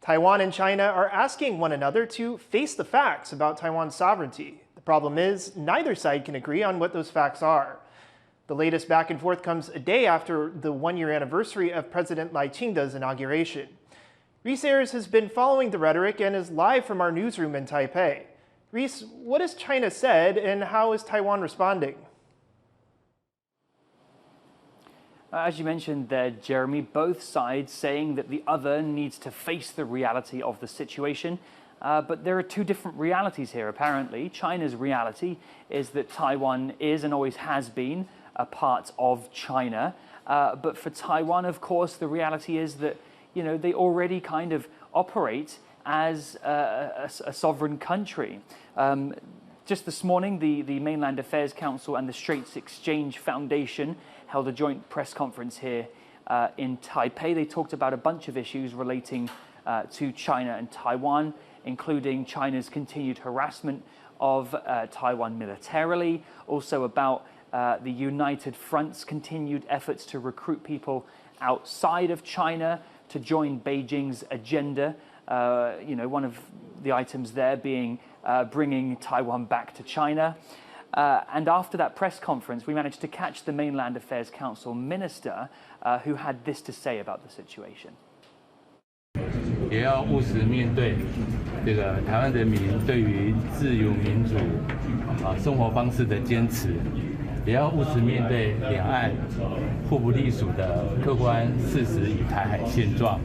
Taiwan and China are asking one another to face the facts about Taiwan's sovereignty. The problem is, neither side can agree on what those facts are. The latest back and forth comes a day after the one-year anniversary of President Lai Ching-te's inauguration. Reece Ayers has been following the rhetoric and is live from our newsroom in Taipei. Reece, what has China said and how is Taiwan responding? As you mentioned there, Jeremy, both sides saying that the other needs to face the reality of the situation. But there are two different realities here, apparently. China's reality is that Taiwan is and always has been a part of China. But for Taiwan, of course, the reality is that, you know, they already kind of operate as a sovereign country. Just this morning, the Mainland Affairs Council and the Straits Exchange Foundation held a joint press conference here in Taipei. They talked about a bunch of issues relating to China and Taiwan, including China's continued harassment of Taiwan militarily, also about the United Front's continued efforts to recruit people outside of China to join Beijing's agenda. You know, one of the items there being bringing Taiwan back to China. And after that press conference, we managed to catch the Mainland Affairs Council minister who had this to say about the situation. 也要务实面对这个台湾人民对于自由民主生活方式的坚持，也要务实面对两岸互不隶属的客观事实与台海现状。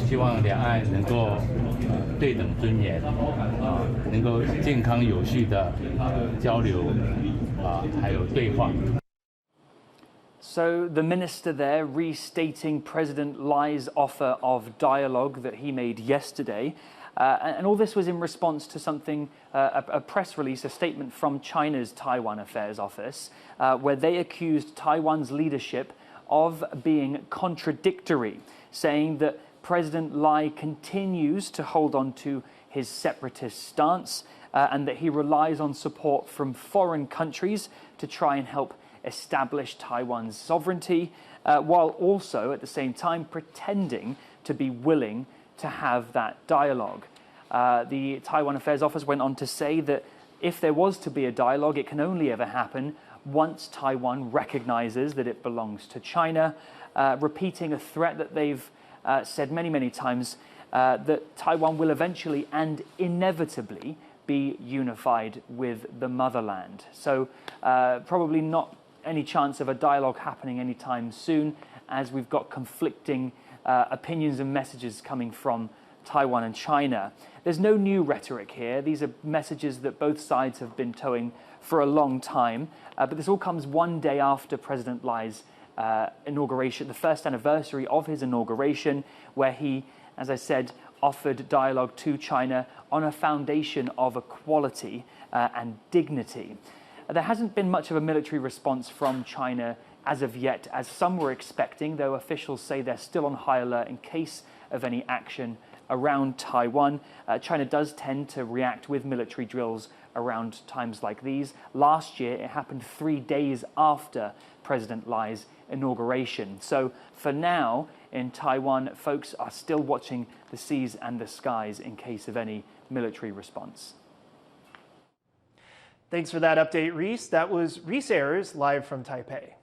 希望两岸能够对等尊严，能够健康有序的交流，还有对话。 So the minister there restating President Lai's offer of dialogue that he made yesterday. And all this was in response to something, a press release, a statement from China's Taiwan Affairs Office, where they accused Taiwan's leadership of being contradictory, saying that President Lai continues to hold on to his separatist stance and that he relies on support from foreign countries to try and help establish Taiwan's sovereignty, while also at the same time pretending to be willing to have that dialogue. The Taiwan Affairs Office went on to say that if there was to be a dialogue, it can only ever happen once Taiwan recognizes that it belongs to China, repeating a threat that they've said many, many times, that Taiwan will eventually and inevitably be unified with the motherland. So probably not any chance of a dialogue happening anytime soon, as we've got conflicting opinions and messages coming from Taiwan and China. There's no new rhetoric here. These are messages that both sides have been towing for a long time. But this all comes one day after President Lai's inauguration, the first anniversary of his inauguration, where he, as I said, offered dialogue to China on a foundation of equality and dignity. There hasn't been much of a military response from China as of yet, as some were expecting, though officials say they're still on high alert in case of any action around Taiwan. China does tend to react with military drills around times like these. Last year, it happened 3 days after President Lai's inauguration. So for now, in Taiwan, folks are still watching the seas and the skies in case of any military response. Thanks for that update, Reece. That was Reece Ayers live from Taipei.